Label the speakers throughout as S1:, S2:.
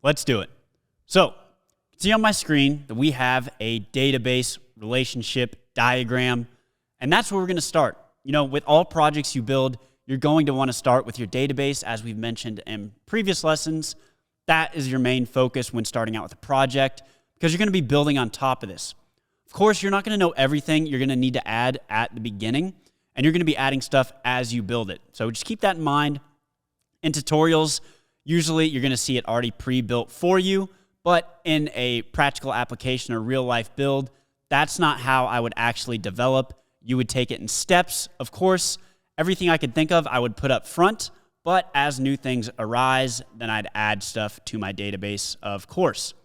S1: Let's do it. So, you can see on my screen that we have a database relationship diagram, and that's where we're going to start. You know, with all projects you build, you're going to want to start with your database, as we've mentioned in previous lessons. That is your main focus when starting out with a project, because you're going to be building on top of this. Of course, you're not going to know everything you're going to need to add at the beginning, and you're going to be adding stuff as you build it. So just keep that in mind. In tutorials, usually you're going to see it already pre-built for you, but in a practical application or real-life build, that's not how I would actually develop. You would take it in steps. Of course, everything I could think of, I would put up front, but as new things arise, then I'd add stuff to my database, of course.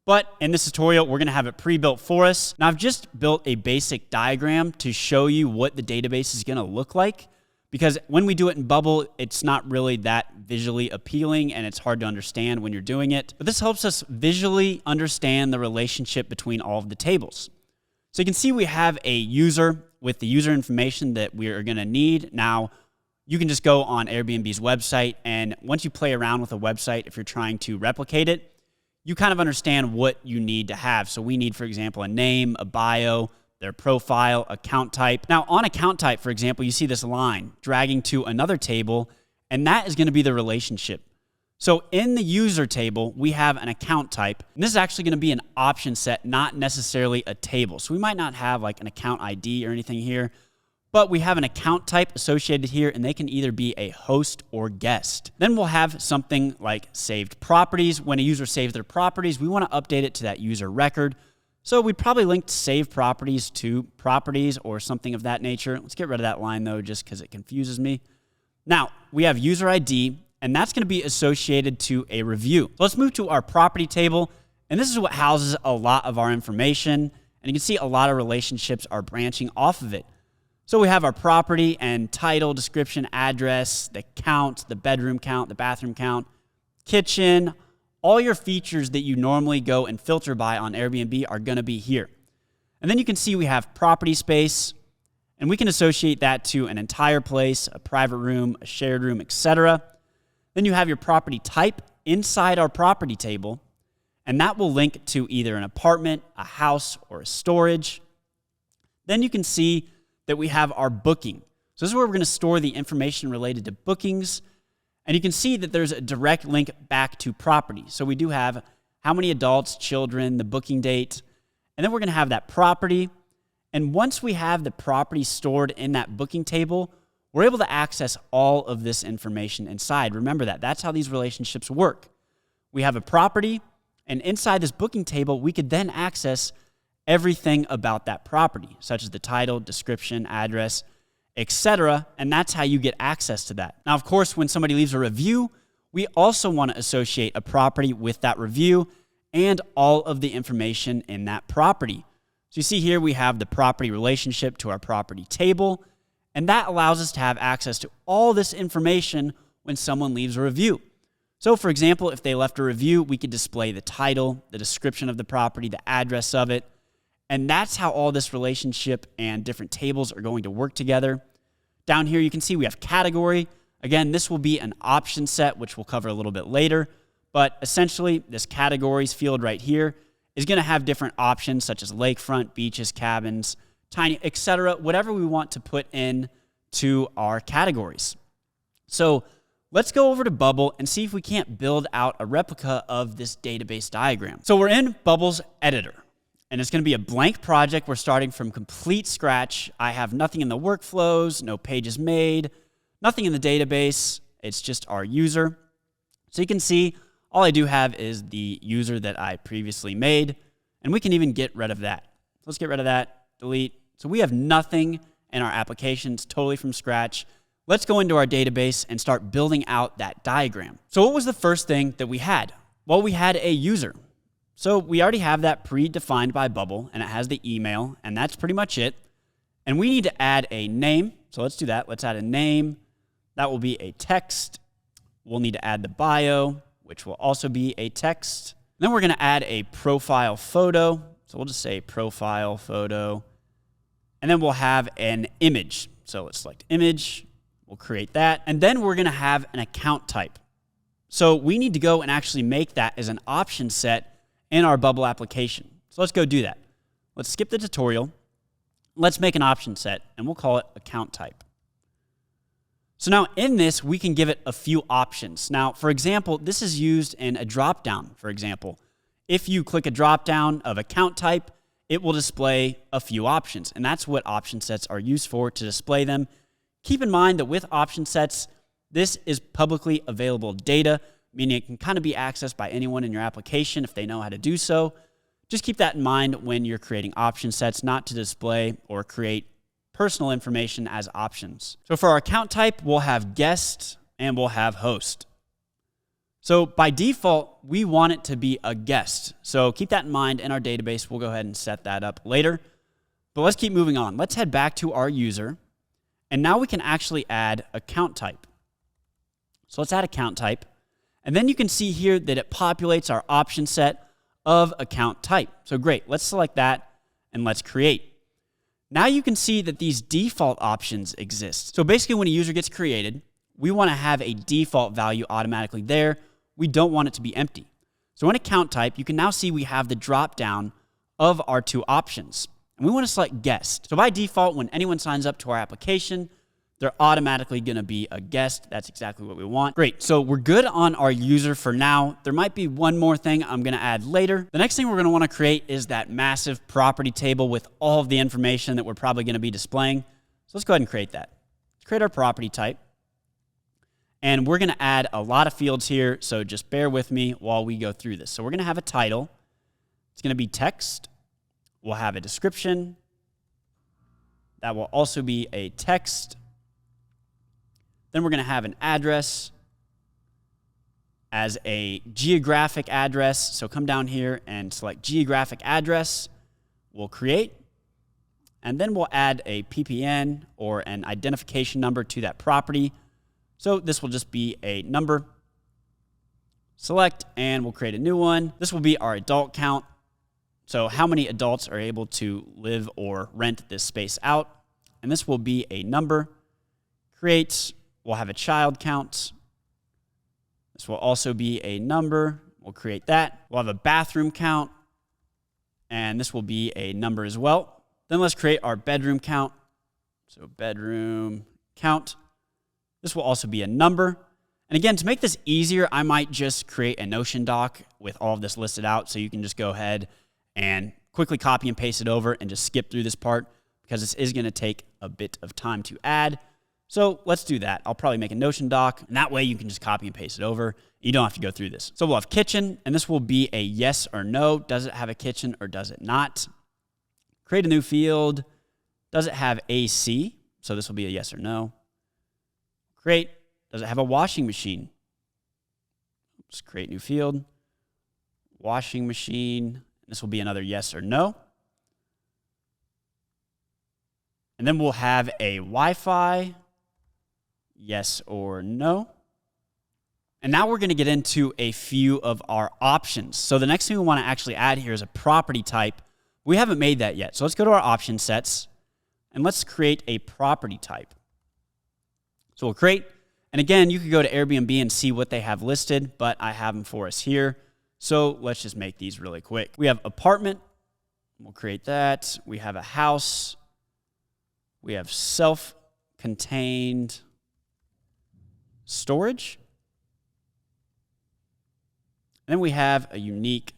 S1: But in this tutorial, we're going to have it pre-built for us. Now, I've just built a basic diagram to show you what the database is going to look like, because when we do it in Bubble, it's not really that visually appealing and it's hard to understand when you're doing it. But this helps us visually understand the relationship between all of the tables. So you can see we have a user with the user information that we are going to need. Now, you can just go on Airbnb's website, and once you play around with a website, if you're trying to replicate it, you kind of understand what you need to have. So we need, for example, a name, a bio, their profile, account type. Now, on account type, for example, you see this line dragging to another table, and that is going to be the relationship. So in the user table, we have an account type, and this is actually going to be an option set, not necessarily a table. So we might not have like an account ID or anything here, but we have an account type associated here, and they can either be a host or guest. Then we'll have something like saved properties. When a user saves their properties, we want to update it to that user record. So we'd probably link save properties to properties or something of that nature. Let's get rid of that line though, just because it confuses me. Now, we have user ID, and that's going to be associated to a review. So let's move to our property table, and this is what houses a lot of our information, and you can see a lot of relationships are branching off of it. So we have our property and title, description, address, the count, the bedroom count, the bathroom count, kitchen. All your features that you normally go and filter by on Airbnb are going to be here. And then you can see we have property space, and we can associate that to an entire place, a private room, a shared room, etc. Then you have your property type inside our property table, and that will link to either an apartment, a house, or a storage. Then you can see that we have our booking. So this is where we're going to store the information related to bookings. And you can see that there's a direct link back to property. So we do have how many adults, children, the booking date, and then we're going to have that property. And once we have the property stored in that booking table, we're able to access all of this information inside. Remember that. That's how these relationships work. We have a property, and inside this booking table, we could then access everything about that property, such as the title, description, address, etc. And that's how you get access to that. Now, of course, when somebody leaves a review, we also want to associate a property with that review and all of the information in that property. So you see here we have the property relationship to our property table, and that allows us to have access to all this information when someone leaves a review. So for example, if they left a review, we could display the title, the description of the property, the address of it, and that's how all this relationship and different tables are going to work together. Down here, you can see we have category. Again, this will be an option set, which we'll cover a little bit later. But essentially, this categories field right here is going to have different options, such as lakefront, beaches, cabins, tiny, etc., whatever we want to put in to our categories. So let's go over to Bubble and see if we can't build out a replica of this database diagram. So we're in Bubble's editor, and it's going to be a blank project. We're starting from complete scratch. I have nothing in the workflows, no pages made, nothing in the database. It's just our user. So you can see all I do have is the user that I previously made, and we can even get rid of that. Let's get rid of that, delete. So we have nothing in our applications, totally from scratch. Let's go into our database and start building out that diagram. So what was the first thing that we had? Well, we had a user. So we already have that predefined by Bubble, and it has the email, and that's pretty much it. And we need to add a name. So let's do that. Let's add a name. That will be a text. We'll need to add the bio, which will also be a text. Then we're going to add a profile photo. So we'll just say profile photo. And then we'll have an image. So let's select image. We'll create that. And then we're going to have an account type. So we need to go and actually make that as an option set in our Bubble application. So let's go do that. Let's skip the tutorial. Let's make an option set, and we'll call it account type. So now in this, we can give it a few options. Now, for example, this is used in a dropdown, for example. If you click a dropdown of account type, it will display a few options, and that's what option sets are used for, to display them. Keep in mind that with option sets, this is publicly available data, meaning it can kind of be accessed by anyone in your application if they know how to do so. Just keep that in mind when you're creating option sets, not to display or create personal information as options. So for our account type, we'll have guest and we'll have host. So by default, we want it to be a guest. So keep that in mind in our database. We'll go ahead and set that up later. But let's keep moving on. Let's head back to our user. And now we can actually add account type. So let's add account type. And then you can see here that it populates our option set of account type. So great, let's select that and let's create. Now you can see that these default options exist. So basically when a user gets created, we want to have a default value automatically there. We don't want it to be empty. So in account type, you can now see we have the drop down of our two options. And we want to select guest. So by default, when anyone signs up to our application, they're automatically going to be a guest. That's exactly what we want. Great. So we're good on our user for now. There might be one more thing I'm going to add later. The next thing we're going to want to create is that massive property table with all of the information that we're probably going to be displaying. So let's go ahead and create that. Let's create our property type. And we're going to add a lot of fields here, so just bear with me while we go through this. So we're going to have a title. It's going to be text. We'll have a description. That will also be a text. Then we're going to have an address as a geographic address. So come down here and select geographic address. We'll create. And then we'll add a PPN or an identification number to that property. So this will just be a number. Select, and we'll create a new one. This will be our adult count. So how many adults are able to live or rent this space out. And this will be a number. Create. We'll have a child count. This will also be a number. We'll create that. We'll have a bathroom count. And this will be a number as well. Then let's create our bedroom count. So bedroom count. This will also be a number. And again, to make this easier, I might just create a Notion doc with all of this listed out so you can just go ahead and quickly copy and paste it over and just skip through this part because this is going to take a bit of time to add. So let's do that. I'll probably make a Notion doc, and that way you can just copy and paste it over. You don't have to go through this. So we'll have kitchen, and this will be a yes or no. Does it have a kitchen or does it not? Create a new field. Does it have AC? So this will be a yes or no. Create. Does it have a washing machine? Let's create new field. Washing machine. This will be another yes or no. And then we'll have a Wi-Fi. Yes or no. And now we're going to get into a few of our options. So the next thing we want to actually add here is a property type. We haven't made that yet. So let's go to our option sets and let's create a property type. So we'll create, and again, you could go to Airbnb and see what they have listed, but I have them for us here. So let's just make these really quick. We have apartment. We'll create that. We have a house. We have self-contained storage. And then we have a unique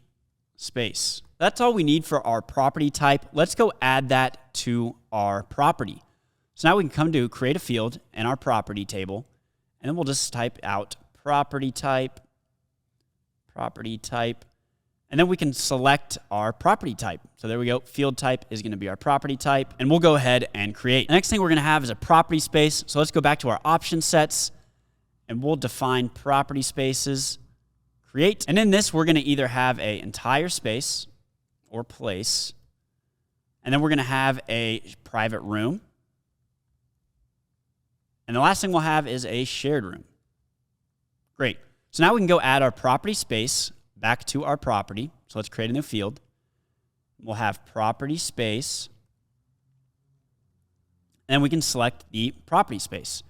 S1: space. That's all we need for our property type. Let's go add that to our property. So now we can come to create a field in our property table, and then we'll just type out property type, and then we can select our property type. So there we go. Field type is going to be our property type, and we'll go ahead and create. The next thing we're going to have is a property space. So let's go back to our option sets, and we'll define property spaces, create. And in this, we're going to either have an entire space or place, and then we're going to have a private room. And the last thing we'll have is a shared room. Great. So now we can go add our property space back to our property. So let's create a new field. We'll have property space. And we can select the property space.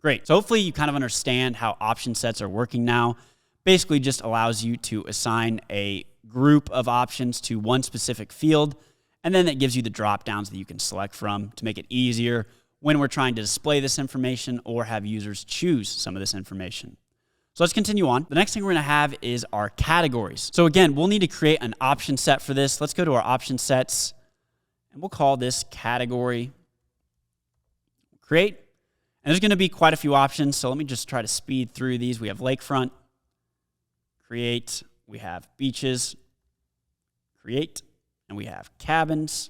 S1: Great. So hopefully you kind of understand how option sets are working now. basically just allows you to assign a group of options to one specific field, and then it gives you the drop downs that you can select from to make it easier when we're trying to display this information or have users choose some of this information. So let's continue on. The next thing we're going to have is our categories. So again, we'll need to create an option set for this. Let's go to our option sets, and we'll call this category. Create. And there's going to be quite a few options, so let me just try to speed through these. We have lakefront, create. We have beaches, create. And we have cabins.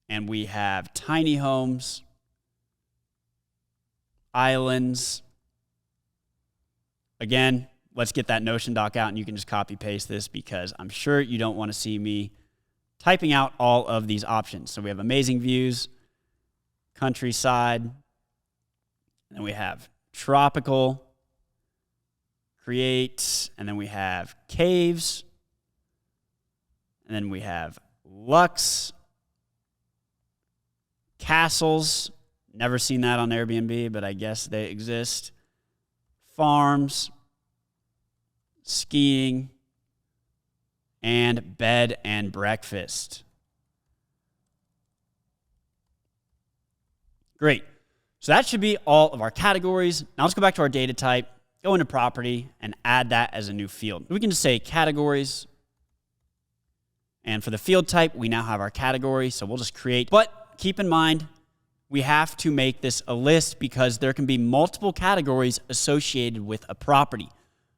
S1: And we have tiny homes, islands. Again, let's get that Notion doc out and you can just copy paste this because I'm sure you don't want to see me typing out all of these options. So we have amazing views, countryside, and then we have tropical, create, and then we have caves, and then we have luxe, castles. Never seen that on Airbnb, but I guess they exist. Farms, skiing, and bed and breakfast. Great. So that should be all of our categories. Now let's go back to our data type, go into property, and add that as a new field. We can just say categories. And for the field type, we now have our category, so we'll just create. But keep in mind, we have to make this a list because there can be multiple categories associated with a property.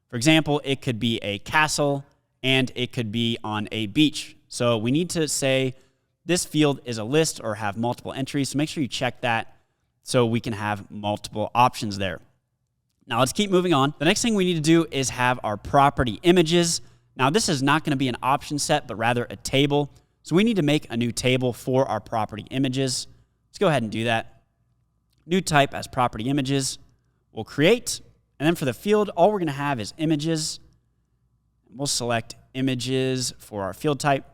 S1: For example, it could be a castle and it could be on a beach. So we need to say this field is a list or have multiple entries. So make sure you check that so we can have multiple options there. Now let's keep moving on. The next thing we need to do is have our property images. Now this is not going to be an option set, but rather a table. So we need to make a new table for our property images. Let's go ahead and do that. New type as property images. We'll create. And then for the field, all we're going to have is images. We'll select images for our field type.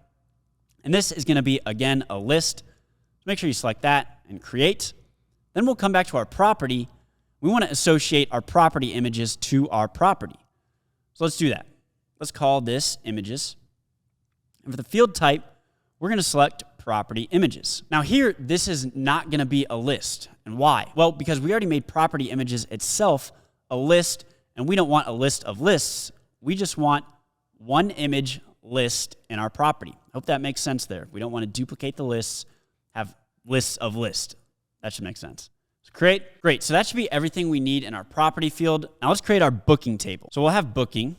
S1: And this is going to be, again, a list. So make sure you select that and create. Then we'll come back to our property. We want to associate our property images to our property. So let's do that. Let's call this images. And for the field type, we're going to select property images. Now here, this is not going to be a list. And why? Well, because we already made property images itself a list, and we don't want a list of lists. We just want one image list in our property. Hope that makes sense there. We don't want to duplicate the lists, have lists of lists. That should make sense. So create. Great. So that should be everything we need in our property field. Now let's create our booking table. So we'll have booking.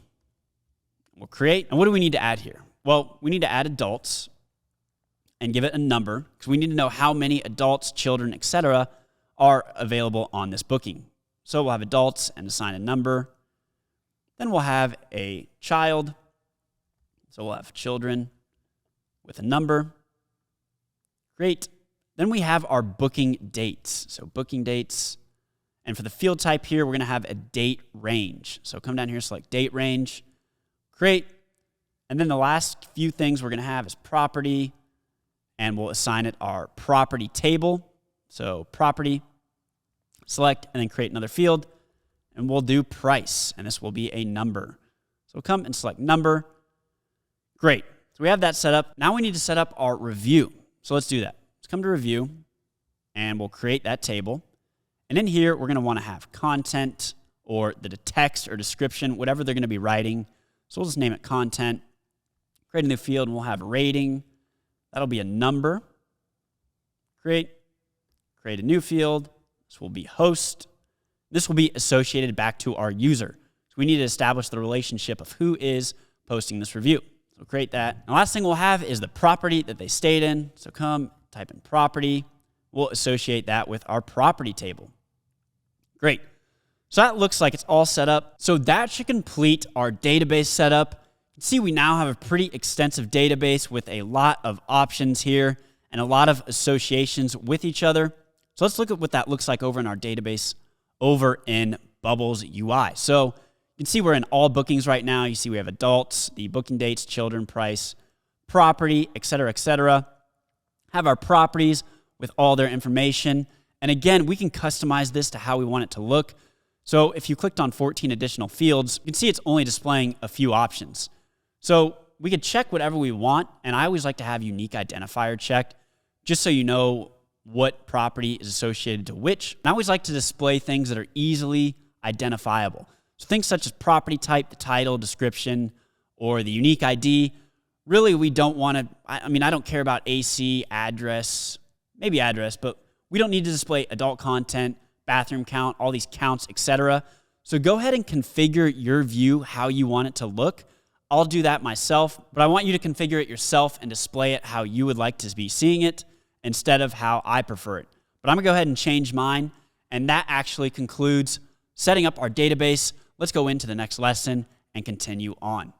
S1: We'll create. And what do we need to add here? Well, we need to add adults and give it a number because we need to know how many adults, children, etc. are available on this booking. So we'll have adults and assign a number. Then we'll have a child. So we'll have children with a number. Great. Then we have our booking dates. So booking dates. And for the field type here, we're going to have a date range. So come down here, select date range. Create. And then the last few things we're going to have is property. And we'll assign it our property table. So property, select, and then create another field. And we'll do price. And this will be a number. So we'll come and select number. Great. So we have that set up. Now we need to set up our review. So let's do that. Let's come to review. And we'll create that table. And in here, we're going to want to have content or the text or description, whatever they're going to be writing. So we'll just name it content. Create a new field, and we'll have rating. That'll be a number. Create a new field. This will be host. This will be associated back to our user. So we need to establish the relationship of who is posting this review. So create that. And the last thing we'll have is the property that they stayed in. So come, type in property. We'll associate that with our property table. Great. So that looks like it's all set up. So that should complete our database setup. You can see we now have a pretty extensive database with a lot of options here and a lot of associations with each other. So let's look at what that looks like over in our database over in Bubbles UI. So you can see we're in all bookings right now. You see we have adults, the booking dates, children, price, property, et cetera, have our properties with all their information. And again, we can customize this to how we want it to look. So if you clicked on 14 additional fields, you can see it's only displaying a few options. So we could check whatever we want, and I always like to have unique identifier checked, just so you know what property is associated to which. And I always like to display things that are easily identifiable. So things such as property type, the title, description, or the unique ID. Really, we don't want to, I don't care about AC, address, maybe address, but we don't need to display adult content, bathroom count, all these counts, etc. So go ahead and configure your view how you want it to look. I'll do that myself, but I want you to configure it yourself and display it how you would like to be seeing it instead of how I prefer it. But I'm gonna go ahead and change mine, and that actually concludes setting up our database. Let's go into the next lesson and continue on.